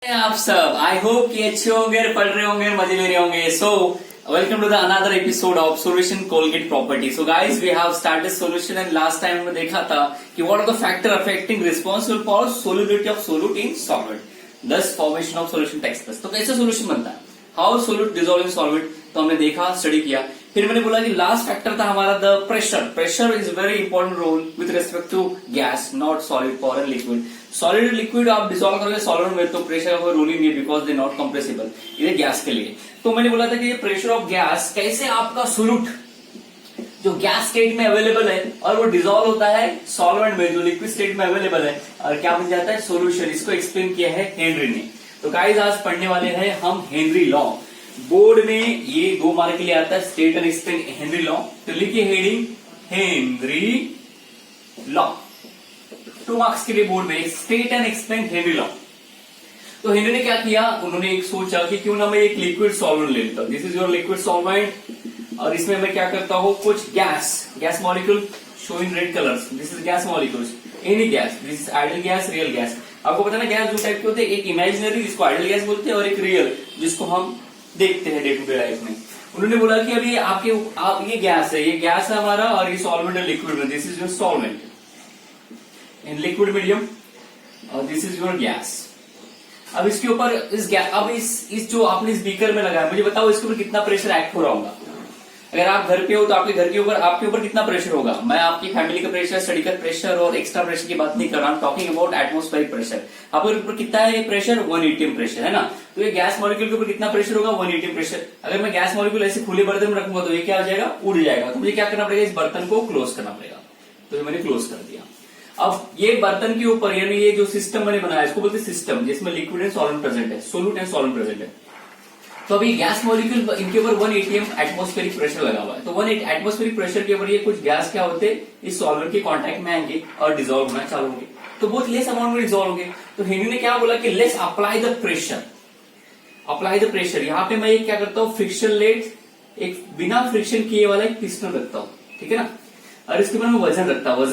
आप सब I hope कि अच्छे होंगे, पढ़ रहे होंगे, मजे ले रहे होंगे. So welcome to the another episode of solution colligative property. So guys, we have started solution and last time हमने देखा था कि what are the factor affecting responsible for solubility of solute in solvent, thus formation of solution takes place. तो कैसे solution बनता है, how solute dissolve in solvent, तो हमने देखा, स्टडी किया. फिर मैंने बोला कि लास्ट फैक्टर था हमारा the pressure. Pressure is very important role with respect to gas, not solid for and liquid. Solid liquid आप डिसॉल्व करोगे सॉल्वेंट में तो प्रेशर का कोई रोल ही नहीं है, बिकॉज दे नॉट कंप्रेसिबल. ये गैस के लिए. तो मैंने बोला था कि ये प्रेशर ऑफ गैस कैसे आपका सोल्यूट जो गैस स्टेट में अवेलेबल है और वो डिसॉल्व होता है सॉल्वेंट में जो लिक्विड स्टेट में अवेलेबल है और क्या बन जाता है सोल्यूशन. इसको एक्सप्लेन किया है हेनरी ने. तो गाइस आज पढ़ने वाले हैं हम हेनरी लॉ. बोर्ड में ये 2 मार्क के लिए आता है, state and explain Henry law. तो लिखिए हेडिंग हेनरी लॉ. 2 मार्क्स के लिए बोर्ड में state and explain Henry law. तो हेनरी ने क्या किया, उन्होंने एक सोचा कि क्यों ना मैं एक लिक्विड सॉल्वेंट ले लेता हूं. This is your liquid solvent और इसमें मैं क्या करता हूं, कुछ gas molecule show in red colours. This is gas molecules, any gas. This is ideal gas, real gas. आपको पता है ना गैस 2 टाइप के होते हैं, एक इमेजिनरी जिसको आइडियल गैस बोलते हैं और एक रियल जिसको हम देखते हैं डे टू डे लाइफ में. उन्होंने बोला कि अभी आप ये गैस है हमारा और ये सॉल्वेंट है लिक्विड में. This is your solvent in liquid medium और दिस इज योर गैस. अब इसके ऊपर इस जो आपने इस बीकर में लगाया, मुझे बताओ इसके ऊपर कितना प्रेशर एक्ट हो रहा होगा. अगर आप घर पे हो तो आपके घर के ऊपर कितना प्रेशर होगा. मैं आपकी फैमिली का प्रेशर, स्टडी का प्रेशर और एक्स्ट्रा प्रेशर की बात नहीं कर रहा हूं. Talking about atmospheric pressure. आपके ऊपर कितना है प्रेशर, 1 atm प्रेशर है ना. तो ये गैस मॉलिक्यूल के ऊपर कितना प्रेशर होगा, 1 atm प्रेशर. अगर मैं गैस मॉलिक्यूल ऐसे खुले बर्तन में रखूंगा तो ये क्या हो जाएगा, उड़ जाएगा. तो मुझे क्या करना पड़ेगा, इस बर्तन को क्लोज करना पड़ेगा. तो ये मैंने क्लोज कर दिया. अब ये बर्तन के ऊपर यानी ये जो सिस्टम मैंने बनाया इसको बोलते हैं सिस्टम, जिसमें लिक्विड एंड सॉल्वेंट प्रेजेंट है, सोल्यूट एंड सॉल्वेंट प्रेजेंट है. तो अभी गैस मॉलिक्यूल इनके ऊपर 1 atm एटमॉस्फेरिक प्रेशर लगा हुआ है. तो 1 एटमॉस्फेरिक प्रेशर के ऊपर ये कुछ गैस क्या होते हैं, इस सॉल्वेंट के कांटेक्ट में आएंगे और डिसॉल्व होना चालू होंगे. तो बहुत लेस अमाउंट में डिसॉल्व होंगे. तो हेनरी ने क्या बोला कि लेट्स अप्लाई द प्रेशर. यहाँ पे मैं क्या करता हूँ, फ्रिक्शन लेट एक बिना फ्रिक्शन किए वाला एक पिस्टन रखता हूँ, ठीक है ना. और इसके ऊपर मैं वजन रखता हूँ.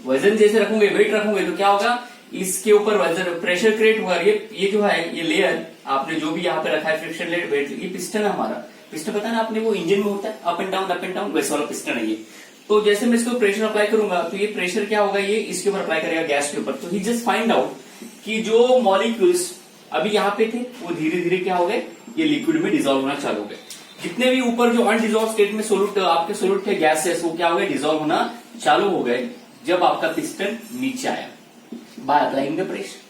वजन जैसे रखूंगे, वेट रखूंगे तो क्या होगा, इसके ऊपर वजन प्रेशर क्रिएट हुआ. ये जो है ये लेयर आपने जो भी यहाँ पे रखा है फ्रिक्शन लेट वेट, ये पिस्टन है हमारा. पिस्टन पता है ना आपने, वो इंजन में होता है अप एंड डाउन वैसा वाला पिस्टन है ये. तो जैसे मैं इसको प्रेशर अप्लाई करूंगा तो ये प्रेशर क्या होगा, ये इसके ऊपर अप्लाई करेगा गैस के ऊपर. तो ही जस्ट फाइंड आउट कि जो मॉलिक्यूल्स अभी यहाँ पे थे वो धीरे धीरे क्या हो गए, ये लिक्विड में डिसॉल्व होना चालू हो गए. जितने भी ऊपर जो अनडिसॉल्व स्टेट में सोल्यूट आपके सोल्यूट थे गैसेस, वो क्या हो गए, डिसॉल्व होना चालू हो गए जब आपका पिस्टन नीचे आया बाय अप्लाइंग द प्रेशर.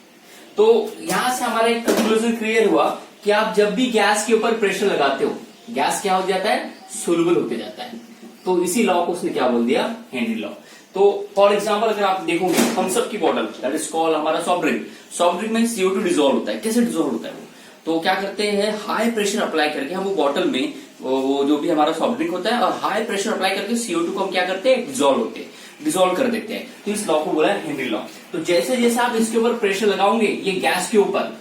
तो यहां से हमारा एक कंक्लूजन क्लियर हुआ कि आप जब भी गैस के ऊपर प्रेशर लगाते हो, गैस क्या हो जाता है, सोल्यूबल होते जाता है. तो इसी लॉ को उसने क्या बोल दिया, हेनरी लॉ. तो फॉर एग्जांपल अगर आप देखोगे थम्स अप की बॉटल, दैट इज कॉल्ड हमारा सॉफ्ट ड्रिंक में CO2 डिसॉल्व होता है. कैसे डिसॉल्व होता है वो, तो क्या करते हैं, हाई प्रेशर अप्लाई करके हम वो बॉटल में वो जो भी हमारा सॉफ्ट ड्रिंक होता है और हाई प्रेशर अप्लाई करके CO2 को हम क्या करते हैं, डिसॉल्व कर देते हैं. तो इस लॉ को बोला है हेनरी लॉ. तो जैसे जैसे आप इसके ऊपर प्रेशर लगाओगे ये गैस के ऊपर,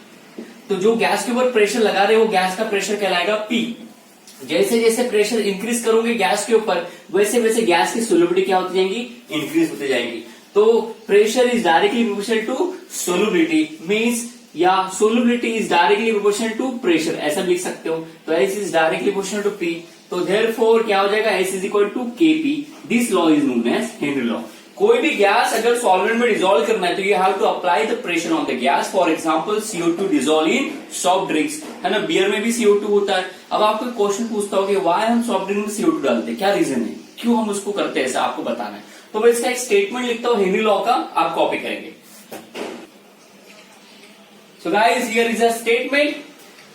तो जो गैस के ऊपर प्रेशर लगा रहे हो गैस का प्रेशर कहलाएगा P. जैसे जैसे प्रेशर इंक्रीज करोगे गैस के ऊपर वैसे वैसे गैस की सोल्युबिलिटी क्या होती जाएंगी, इंक्रीज होती जाएंगी. तो pressure is directly proportional to solubility, means या solubility is directly proportional to pressure, ऐसा लिख सकते हो. तो S is directly proportional to P. तो देयरफॉर क्या हो जाएगा, S is equal to KP. This law is known as Henry law. कोई भी गैस अगर सॉल्वेंट में डिसॉल्व करना है तो you have to apply the pressure on the gas. For example CO2 dissolve in soft drinks, है ना, beer में भी CO2 होता है. अब आपको क्वेश्चन पूछता हो कि व्हाई हम सॉफ्ट ड्रिंक में CO2 डालते हैं, क्या रीजन है, क्यों हम उसको करते हैं, ऐसा आपको बताना है. तो मैं इसका एक स्टेटमेंट लिखता हूं हेनरी लॉ का, आप कॉपी करेंगे. So guys here is a statement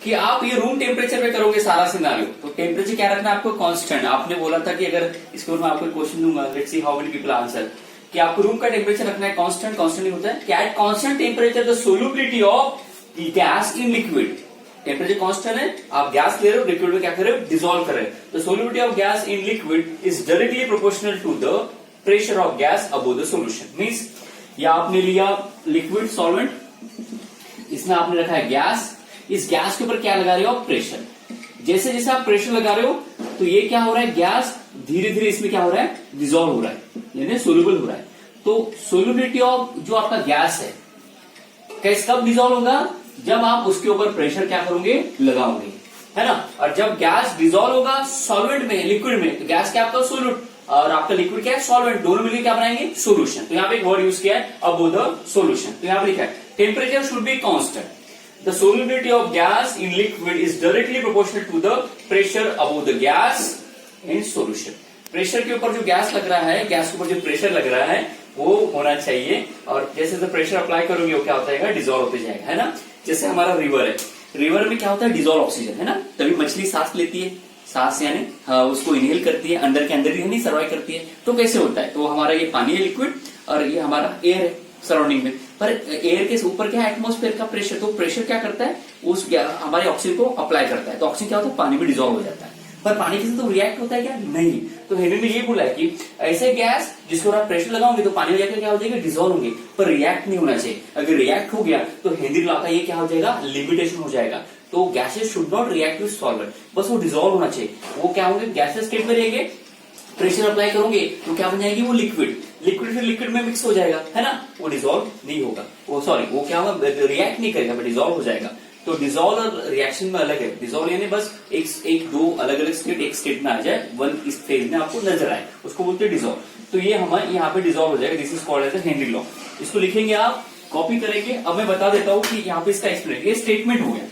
कि आप ये रूम टेम्परेचर पे करोगे सारा सिनारियो. तो टेम्परेचर क्या रखना है आपको, कांस्टेंट. आपने बोला था कि अगर इसके ऊपर मैं आपको क्वेश्चन दूंगा, let's see how many people answer, कि आपको रूम का टेम्परेचर रखना है कांस्टेंट नहीं होता है क्या, at constant temperature the solubility of gas in liquid. Temperature constant है, आप गैस ले रहे हो, लिक्विड में क्या कर रहे हो, डिसॉल्व कर रहे हो. The solubility of gas in liquid is directly proportional to the pressure of gas above the solution. Means या आपने लिया लिक्विड सॉल्वेंट, इसमें आपने रखा है गैस, इस गैस के ऊपर क्या लगा रहे हो आप, प्रेशर. जैसे जैसे आप प्रेशर लगा रहे हो तो ये क्या हो रहा है, गैस धीरे धीरे इसमें क्या हो रहा है, डिसॉल्व हो रहा है, यानी सोल्यूबल हो रहा है. तो सोल्युबिलिटी ऑफ जो आपका गैस है कैसे कब डिसॉल्व होगा, जब आप उसके ऊपर प्रेशर क्या करोगे, लगाओगे, है ना। और जब गैस डिजोल्व होगा सॉल्वेंट में, लिक्विड में, तो गैस क्या आपका सोल्यूट और आपका लिक्विड क्या है, सॉल्वेंट, दोनों मिलकर क्या बनाएंगे, सोल्यूशन। तो यहाँ पे एक वर्ड यूज किया है अबव द सोल्यूशन। तो यहाँ पे लिखा है temperature should be constant, the solubility of gas in liquid is directly proportional to the pressure above the gas in solution। Pressure के ऊपर जो गैस लग रहा है, गैस के ऊपर जो प्रेशर लग रहा है वो होना चाहिए, और जैसे जैसे प्रेशर अप्लाई करोगे वो क्या होता है, डिजोल्व होते जाएगा, है ना। जैसे हमारा रिवर है, रिवर में क्या होता है, डिजोल्व ऑक्सीजन, है ना। तभी मछली सांस लेती है, सांस यानी उसको इनहेल करती है, अंदर के अंदर ही नहीं सर्वाइव करती है। तो कैसे होता है, तो हमारा ये पानी है लिक्विड और ये हमारा एयर है सराउंडिंग में, पर एयर के ऊपर क्या है, एटमॉस्फेयर का प्रेशर। तो प्रेशर क्या करता है, उस हमारे ऑक्सीजन को अप्लाई करता है, तो ऑक्सीजन क्या होता है, पानी में डिजोल्व हो जाता है। पर पानी के साथ तो रिएक्ट होता है क्या, नहीं। तो हेनरी ने ये बोला है कि ऐसे गैस जिसको आप प्रेशर लगाओगे तो पानी में जाकर क्या हो जाएगा, डिजोल्व होंगे, पर रिएक्ट नहीं होना चाहिए। अगर रिएक्ट हो गया तो हेनरी लॉ का ये क्या हो जाएगा, लिमिटेशन हो जाएगा। तो gases should not react with solvent, बस वो डिजोल्व होना चाहिए। वो क्या होंगे, गैसेस स्टेट में रहेंगे, प्रेशर अप्लाई करोगे तो क्या बन जाएगी, वो लिक्विड, लिक्विड फिर लिक्विड में मिक्स हो जाएगा, है ना। वो डिजोल्व नहीं होगा, वो सॉरी वो क्या होगा, रिएक्ट नहीं करेगा, डिजोल्व हो जाएगा। तो डिजोल्व और रिएक्शन में अलग है। डिजोल्व यानी बस एक दो अलग अलग स्टेट एक स्टेट में आ जाए, वन इस फेज में आपको नजर आए, उसको बोलते हैं डिजोल्व। तो ये हमारे यहाँ पे डिजोल्व हो जाएगा, this is called as Henry law. इसको लिखेंगे आप, कॉपी करेंगे। अब मैं बता देता हूँ कि यहाँ पे इसका एक्सप्लेन, ये स्टेटमेंट हो गया,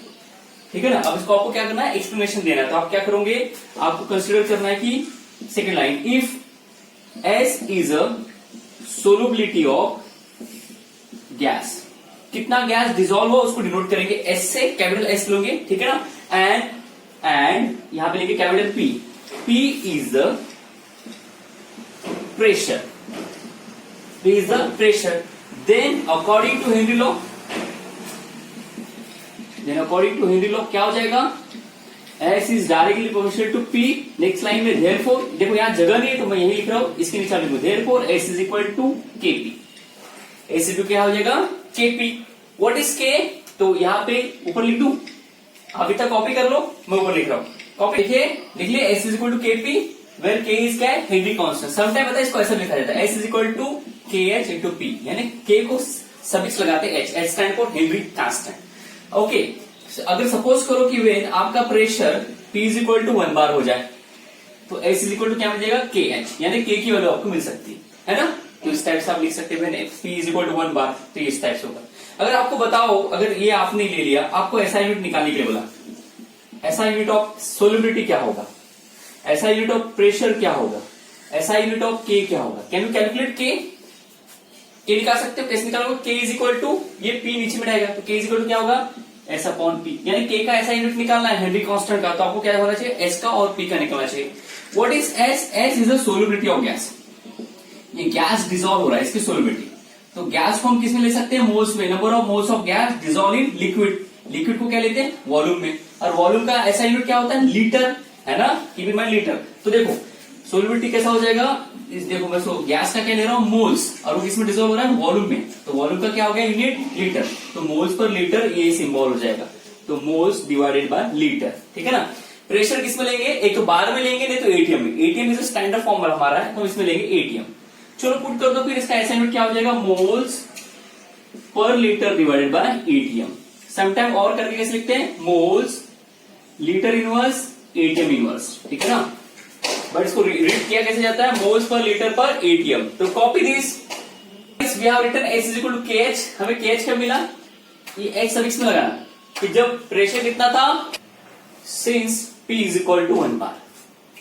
ठीक है ना। अब इसको आपको क्या करना है, एक्सप्लेनेशन देना है। तो आप क्या करोगे, आपको कंसिडर करना है कि second line, if S is a solubility of gas, कितना गैस डिजोल्व हो उसको डिनोट करेंगे S से, कैपिटल S लोगे, ठीक है ना। एंड यहां पे लेंगे capital P, P is the pressure, P is the pressure। then according to Henry law क्या हो जाएगा, S is directly proportional to P। Next line में therefore, देखो यहाँ जगह नहीं है तो मैं यही लिख रहा हूं, इसके नीचे लिखूं therefore S is equal to Kp। S equal क्या हो जाएगा, Kp। व्हाट इज K, तो यहाँ पे ऊपर लिख दूं, अभी तक कॉपी कर लो, मैं ऊपर लिख रहा हूँ, कॉपी लिख लिए S is equal to Kp where K is क्या है, हेनरी कांस्टेंट। समटाइम पता है इसको ऐसा लिखा जाता है, S is equal to KH into P, यानी K को सफिक्स लगाते हैं H stand for Henry constant. Okay, अगर सपोज करो कि वेन आपका pressure P is equal to 1 bar हो जाए तो S इज इक्वल टू क्या मिल जाएगा, KH, यानी K की वैल्यू आपको मिल सकती है ना। तो इस टाइप से आप लिख सकते हैं, P is equal to 1 bar, तो इस टाइप से होगा। अगर आपको बताओ, अगर ये आपने ले लिया, आपको ऐसा यूनिट निकालने के लिए बोला, ऐसा यूनिट ऑफ सोल्युबिलिटी क्या होगा, ऐसा यूनिट ऑफ प्रेशर क्या होगा, ऐसा यूनिट ऑफ K क्या होगा। कैन यू कैलकुलेट K निकाल सकते हो, कैसे निकालोगे, K इज इक्वल टू, ये P नीचे में रहेगा, तो K इज इक्वल टू क्या होगा, S अपॉन P, यानी K का ऐसा यूनिट निकालना है हेनरी कांस्टेंट का, तो आपको क्या होना चाहिए, S का और P का निकलना चाहिए। What is S, S is the solubility of gas, ये गैस डिजोल्व हो रहा है, इसकी सोल्युबिलिटी। तो गैस को हम किसमें ले सकते हैं, मोल्स में, number of moles of gas dissolve in liquid. Liquid को क्या लेते हैं, वॉल्यूम में, और वॉल्यूम का ऐसा यूनिट क्या होता है, लीटर, है ना, कीप इन माइंड लीटर। तो देखो सोल्युबिलिटी कैसा हो जाएगा, देखो मैं गैस का क्या ले रहा हूँ, मोल्स, और वो किसमें डिजोल्व हो रहा है, वॉल्यूम में, तो वॉल्यूम का क्या हो गया, यूनिट लीटर, तो मोल्स पर लीटर ये सिंबल हो जाएगा, तो मोल्स डिवाइडेड बाय लीटर, ठीक है ना। प्रेशर किसमें लेंगे, एक तो बार में लेंगे, नहीं तो एटीएम में। एटीएम इज स्टैंडर्ड फॉर्मूला हमारा है, तो इसमें लेंगे एटीएम। चलो पुट कर दो, फिर इसका ऐसा यूनिट क्या हो जाएगा, moles per litre divided by ATM. Sometime और करके कैसे लिखते हैं, moles litre inverse ATM inverse, ठीक है ना। बट इसको रीड किया कैसे जाता है, मोल्स पर लीटर पर एटीएम। तो copy this, we have written S is equal to KH। हमें KH क्या मिला, ये H सफिक्स में लगाना कि जब प्रेशर कितना था, since P is equal to 1 bar.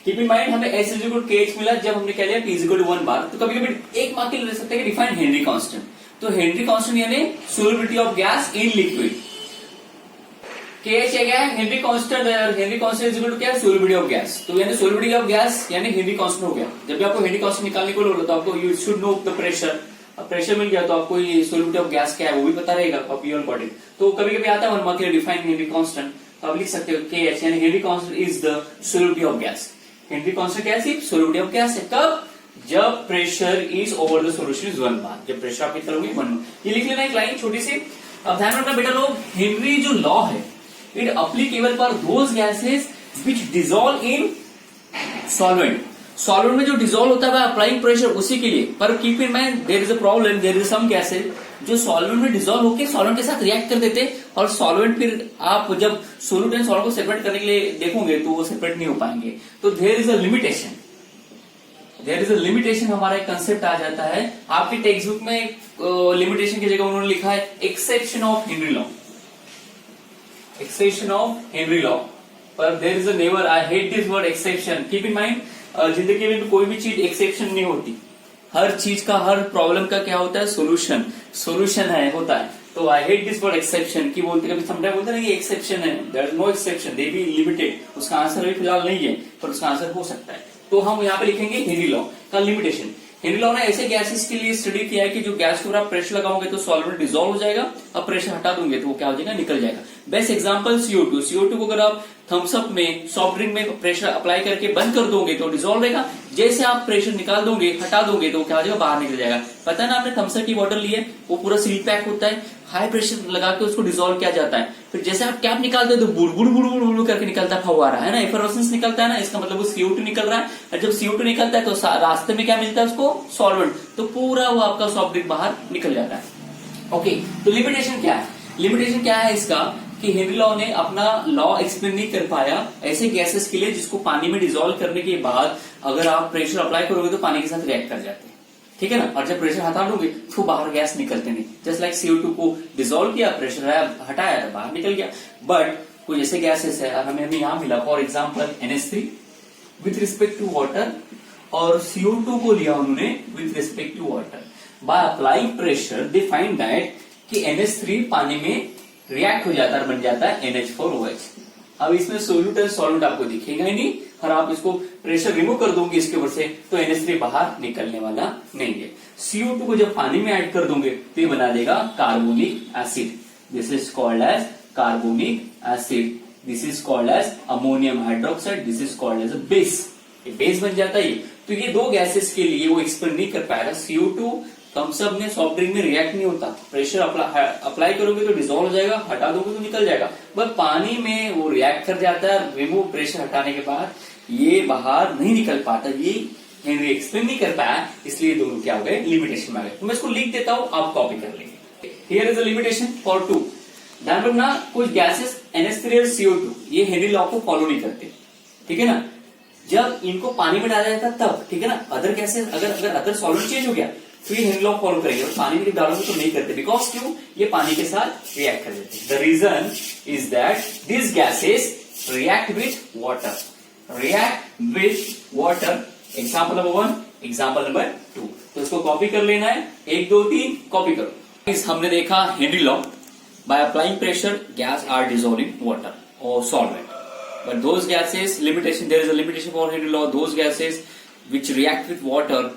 Keep in mind, हमें S is equal to KH मिला जब हमने क्या लिया, P is equal to 1 bar. तो कभी कभी एक मार्क के लिए ले सकते हैं कि डिफाइन हेनरी कांस्टेंट। तो हेनरी कांस्टेंट यानी solubility of gas in liquid. KH क्या है, Henry constant, Henry constant is equal to क्या है, सोल्युबिलिटी ऑफ गैस। तो यानी सोल्युबिलिटी ऑफ गैस यानी हेनरी कांस्टेंट हो गया। जब भी आपको हेनरी कांस्टेंट निकालने को बोला तो आपको you should know the pressure. अब प्रेशर मिल गया तो आपको ये सोल्युबिलिटी ऑफ गैस क्या है वो भी पता रहेगा, कॉपी ऑन बॉडी। तो कभी कभी आता है 1 मार्क के लिए डिफाइन हेनरी कांस्टेंट, तो आप लिख सकते हो KH यानी Henry constant is the solubility of gas. Henry constant क्या है, सोल्युबिलिटी ऑफ गैस है, कब, जब pressure is over the solution is 1 बार, जब प्रेशर आप कितना करोगे 1 बार। ये लिख लेना एक लाइन छोटी सी। अब ध्यान रखना बेटा लोग, हेनरी जो लॉ है it applicable for those gases which dissolve in solvent. Solvent में जो डिजोल्व होता है अप्लाइंग प्रेशर उसी के लिए। पर keep in mind there is a problem, there is some gases जो सॉल्वेंट में डिजोल्व होकर सॉल्वेंट के साथ रिएक्ट कर देते, और सॉल्वेंट फिर आप जब सोल्यूट एंड सॉल्वेंट को सेपरेट करने के लिए देखोगे तो वो सेपरेट नहीं हो पाएंगे। तो there is a limitation, there is a limitation, हमारा एक कंसेप्ट आ जाता है। आपकी टेक्स्ट बुक में लिमिटेशन की जगह उन्होंने लिखा है exception of Henry law, exception of Henry law, पर there is a never, I hate this word exception. Keep in mind, जिंदगी में कोई भी चीज एक्सेप्शन नहीं होती, हर चीज का, हर प्रॉब्लम का क्या होता है, सोल्यूशन, सोल्यूशन है, होता है। तो I hate this word exception, की बोलते कभी समटाइम बोलते ना कि एक्सेप्शन है, there is no exception, they be limited, उसका आंसर भी फिलहाल नहीं है पर उसका आंसर हो सकता है। तो हम यहाँ पे लिखेंगे हेनरी लॉ का लिमिटेशन। हेनरी लॉ ने ऐसे गैसेस के लिए स्टडी किया है कि जो गैस के ऊपर आप प्रेशर लगाओगे तो सॉल्वेंट डिसॉल्व हो जाएगा, अब प्रेशर हटा दोगे तो वो क्या हो जाएगा, निकल जाएगा। बेस्ट एग्जांपल CO2, CO2 को अगर आप थम्स अप में, सॉफ्ट ड्रिंक में प्रेशर अप्लाई करके बंद कर दोगे तो डिसॉल्व रहेगा, जैसे आप प्रेशर निकाल दोगे, हटा दोगे तो क्या हो जाएगा, बाहर निकल जाएगा। पता है ना, आपने थम्स अप की बॉटल ली है, वो पूरा सील पैक होता है, हाई प्रेशर लगा के उसको डिसॉल्व किया जाता है, फिर जैसे आप कैप निकालते हो तो बुड़ बुड़ बुड़ बुड़ बुड़ करके निकलता है, फव्वारा है ना, एफरवेसेंस निकलता है ना, इसका मतलब वो CO2 निकल रहा है। और जब CO2 निकलता है तो रास्ते में क्या मिलता है उसको, सॉल्वेंट, तो पूरा वो आपका सॉफ्ट ड्रिंक बाहर निकल जाता है। ओके, तो लिमिटेशन क्या है, लिमिटेशन क्या है इसका, कि हेनरी लॉ ने अपना लॉ एक्सप्लेन नहीं कर पाया ऐसे गैसेस के लिए जिसको पानी में डिसॉल्व करने के बाद अगर आप प्रेशर अप्लाई करोगे तो पानी के साथ रिएक्ट कर जाते हैं, ठीक है ना, और जब प्रेशर हटा दोगे तो बाहर गैस निकलते नहीं। जस्ट लाइक CO2 को डिसॉल्व किया, प्रेशर हटाया तो बाहर निकल गया। बट कुछ ऐसे गैसेस है, हमें यहाँ मिला for example NH3 with respect to water, और CO2 को लिया उन्होंने with respect to water. By applying pressure they find that कि NH3 पानी में रिएक्ट हो जाता है, बन जाता है NH4OH। अब इसमें सोल्यूट एंड सॉल्वेंट आपको दिखेगा ही नहीं, और आप इसको प्रेशर रिमूव कर दोगे इसके ऊपर से तो NH3 बाहर निकलने वाला नहीं है। CO2 को जब पानी में ऐड कर दोगे तो ये बना देगा carbonic acid, this is called as carbonic acid, this is called as ammonium hydroxide, this is called as a base, ये बेस बन जाता है। तो ये दो गैसेस के लिए वो एक्सप्लेन नहीं कर पाएगा। CO2 थम्स अप में, सॉफ्ट ड्रिंक में रिएक्ट नहीं होता, प्रेशर अप्लाई करोगे तो डिसॉल्व हो जाएगा, हटा दोगे तो निकल जाएगा, बट पानी में वो रिएक्ट कर जाता है, रिमूव प्रेशर हटाने के बाद ये बाहर नहीं निकल पाता, ये हेनरी एक्सप्लेन नहीं कर पाया, इसलिए दोनों क्या हो गए, लिमिटेशन में आ गए। तो मैं इसको लिख देता हूं, आप कॉपी कर लेंगे। Here is a limitation for 2। ध्यान रखना, कुछ गैसेस NH3 और CO2 ये हेनरी लॉ को फॉलो नहीं करते, ठीक है ना, जब इनको पानी में डाला जाता तब, ठीक है ना, अदर गैसेस अगर अदर सॉल्वेंट चेंज हो गया फिर हेनरी लॉ फॉलो करेंगे, और पानी में डालोगे तो नहीं करते, बिकॉज क्यों, ये पानी के साथ रिएक्ट कर देते हैं। The reason is that this gases react with water, react with water. Example number 1, example number 2, तो इसको कॉपी कर लेना है, 1 2 3 कॉपी करो। हमने देखा Henry law, by applying pressure gas are dissolving water और solvent, but those gases limitation, there is a limitation for Henry law, those gases which react with water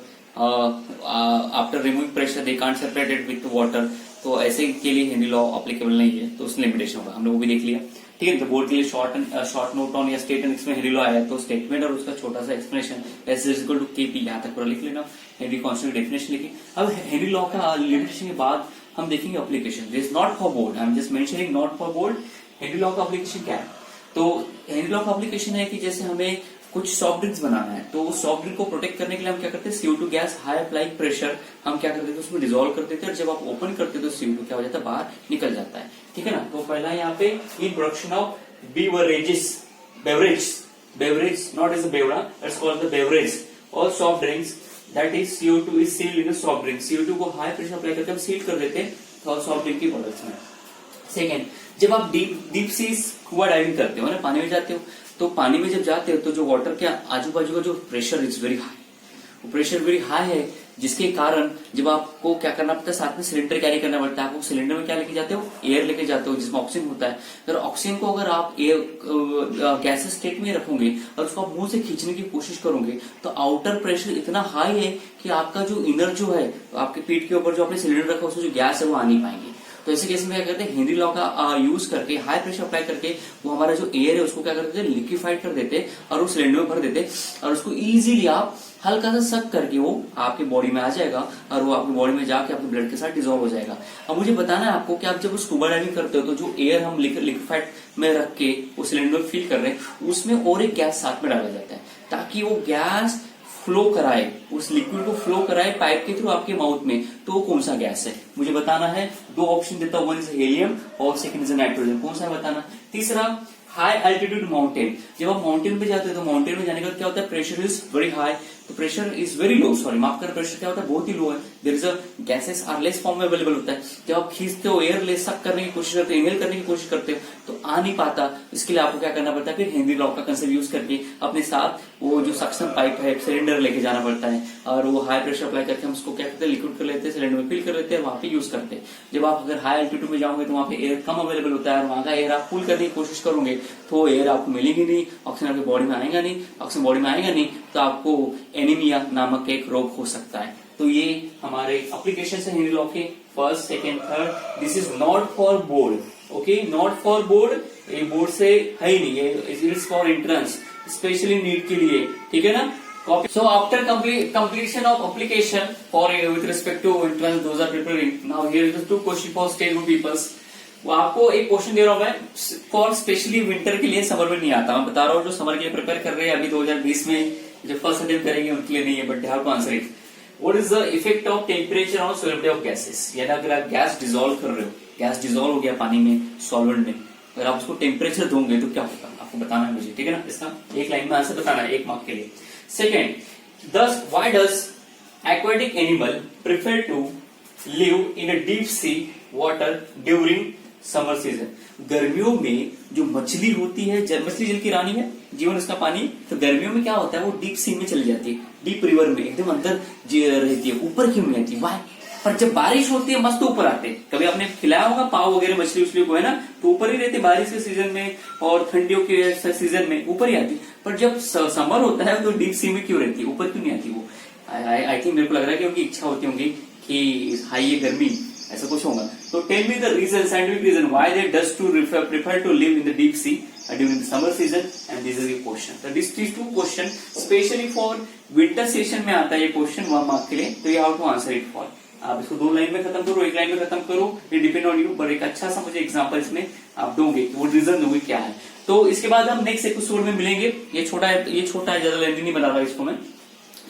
after removing pressure they can't separate it with water, तो ऐसे के लिए Henry law applicable नहीं है, तो उसमें limitation होगा, हमने वो भी देख लिया, ठीक है। तो बोर्ड के लिए शॉर्ट नोट ऑन या स्टेटमेंट, इसमें हेनरी लॉ आया तो स्टेटमेंट और उसका छोटा सा explanation S is equal to KP, यहाँ तक पूरा लिख लेना, हेनरी कांस्टेंट डेफिनेशन लिखी। अब हेनरी लॉ का लिमिटेशन के बाद हम देखेंगे application, this not for board, I am just mentioning not for board. Henry law का अप्लीकेशन क्या है, तो हेनरी लॉ का एप्लीकेशन है कि जैसे हमें कुछ सॉफ्ट ड्रिंक्स बनाना है, तो सॉफ्ट ड्रिंक को प्रोटेक्ट करने के लिए हम क्या करते हैं, CO2 gas high apply pressure हम क्या करते थे, उसमें डिसॉल्व कर देते हैं, और जब आप ओपन करते तो CO2 क्या हो जाता है, बाहर निकल जाता है, ठीक है ना। तो पहला यहाँ पे in production of beverage not as a बेवड़ा, इट्स कॉल्ड द बेवरेज और soft drinks, that is CO2 is sealed in soft drink, CO2 को हाई प्रेशर अप्लाई करके हम सील कर देते हैं तो सॉफ्ट ड्रिंक की प्रोडक्ट्स में। सेकेंड, जब आप डीप सी स्कूबा डाइविंग करते हो ना, पानी में जाते हो, तो पानी में जब जाते हो तो जो वाटर के आजू बाजू का जो प्रेशर इज वेरी हाई, वो प्रेशर वेरी हाई है, जिसके कारण जब आपको क्या करना पड़ता है, साथ में सिलेंडर कैरी करना पड़ता है। आपको सिलेंडर में क्या लेके जाते हो, एयर लेके जाते हो जिसमें ऑक्सीजन होता है। अगर ऑक्सीजन को अगर आप गैसेस स्टेट में रखोगे और उसको आप मुंह से खींचने की कोशिश करोगे तो आउटर प्रेशर इतना हाई है कि आपका जो इनर जो है, आपके पीठ के ऊपर जो आपने सिलेंडर रखा उसमें जो गैस है वो आ नहीं पाएंगे। तो ऐसे केस में क्या करते हैं, हेनरी लॉ का यूज करके हाई प्रेशर अप्लाई करके वो हमारा जो एयर है उसको क्या करते हैं, लिक्विफाइड कर देते और वो सिलेंडर में भर देते, और उसको इजीली आप हल्का सा सक करके वो आपके बॉडी में आ जाएगा और वो आपकी बॉडी में जाके आपके ब्लड के साथ डिसॉल्व हो जाएगा। अब मुझे बताना है आपको कि आप जब स्कूबा डाइविंग करते हो तो जो एयर हम लिक्विफाइड में रख के वो सिलेंडर में फिल कर रहे हैं, उसमें और एक गैस साथ में डाला जाता है ताकि वो गैस फ्लो कराए, उस लिक्विड को फ्लो कराए पाइप के थ्रू आपके माउथ में, तो वो कौन सा गैस है मुझे बताना है। दो ऑप्शन देता हूं, वन इज हीलियम और सेकंड इज नाइट्रोजन, कौन सा है बताना। तीसरा, हाई एल्टीट्यूड माउंटेन, जब आप माउंटेन पे जाते हैं तो माउंटेन में जाने का क्या होता है, प्रेशर इज वेरी हाई, तो pressure is very low, sorry माफ कर, प्रेशर क्या होता है, बहुत ही लो है, there is a gases are less form में अवेलेबल होता है। जब आप खींचते हो, एयर ले सक करने की कोशिश करते हो, इनहेल करने की कोशिश करते हो, तो आ नहीं पाता। इसके लिए आपको क्या करना पड़ता है, फिर हेनरी लॉ का कंसेप्ट यूज करके अपने साथ वो जो सक्शन पाइप है, सिलेंडर लेके जाना पड़ता है, और वो हाई प्रेशर अप्लाई करके हम उसको क्या करते हैं, लिक्विड कर लेते हैं, सिलेंडर में फिल कर लेते हैं, वहां पे यूज करते हैं। जब आप अगर हाई एल्टीट्यूड में जाओगे तो वहां पे एयर कम अवेलेबल होता है, और वहां का एयर आप पुल करने की कोशिश करोगे तो एयर आपको मिलेगी नहीं, ऑक्सीजन आपकी बॉडी में आएगा नहीं, ऑक्सीजन बॉडी में आएगा नहीं तो आपको एनीमिया नामक एक रोग हो सकता है। तो ये हमारे एप्लीकेशन है हेनरी लॉ के, first, second, third. This is not for board, okay, not for board, ये बोर्ड से है ही नहीं, ये is for entrance, specially NEET के लिए, ठीक है ना। So after completion of application for with respect to entrance, those are preparing. Now here is the two question for state group peoples. वो आपको एक क्वेश्चन दे रहा हूं मैं फॉर स्पेशली विंटर के लिए, समर में नहीं आता, मैं बता रहा हूँ जो समर के लिए प्रिपेयर कर रहे हैं अभी 2020 में जो फर्स्ट अटेम्प्ट करेंगे उनके लिए नहीं है, but how to answer it. What is the effect of temperature on solubility of gases, यानी अगर आप गैस डिजोल्व कर रहे हो, गैस डिजोल्व हो गया पानी में, सॉल्वेंट में, अगर आप उसको टेम्परेचर दोगे तो क्या होगा आपको बताना है मुझे, ठीक है ना। इसका एक लाइन में आंसर बताना है, एक मार्क के लिए। Second, thus why does aquatic animal prefer to live in a deep sea water during summer season? गर्मियों में जो मछली होती है, मछली जल की रानी है, जीवन उसका पानी, तो गर्मियों में क्या होता है, वो डीप सी में चली जाती है, डीप रिवर में एकदम अंदर रहती है, ऊपर क्यों नहीं आती, वाई। पर जब बारिश होती है मस्त ऊपर आते हैं, कभी आपने खिलाया होगा पाव वगैरह मछली उछली को, है ना, तो ऊपर ही रहते बारिश के सीजन में और ठंडियों के सीजन में ऊपर ही आती। पर जब समर होता है तो डीप सी में क्यों रहती है, ऊपर क्यों नहीं आती वो। आई थिंक मेरे को लग रहा है कि उनकी इच्छा होती होगी कि हाई गर्मी, ऐसा कुछ होगा। तो tell me the reason, scientific reason why they does to prefer to live in the deep sea during the summer season, and this is the question. This two question specially for winter session में आता है ये question 1 mark के लिए, तो ये how to answer it for. आप इसको 2 लाइन में खत्म करो, 1 लाइन में खत्म करो, ये डिपेंड ऑन यू, पर एक अच्छा सा मुझे एग्जांपल इसमें आप दोगे, वो रीजन दोगे क्या है। तो इसके बाद हम नेक्स्ट एपिसोड में मिलेंगे। ये छोटा है, ज्यादा लेंथी नहीं बना रहा इसको मैं,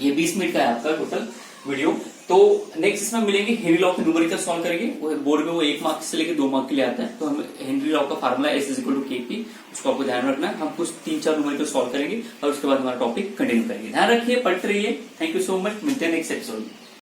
ये 20 मिनट का है आपका टोटल वीडियो। तो नेक्स्ट इसमें मिलेंगे, हेनरी लॉ के न्यूमेरिकल सॉल्व करेंगे, वो बोर्ड में वो 1 मार्क से लेकर 2 मार्क के लिए आता है, तो हम हेनरी लॉ का फार्मूला S=KP, उसको आपको ध्यान रखना है। हम कुछ 3-4 न्यूमेरिकल सॉल्व करेंगे और उसके बाद हमारा टॉपिक कंटिन्यू करेंगे। ध्यान रखिए, पढ़ते रहिए। थैंक यू सो मच, मिलते हैं नेक्स्ट एपिसोड में।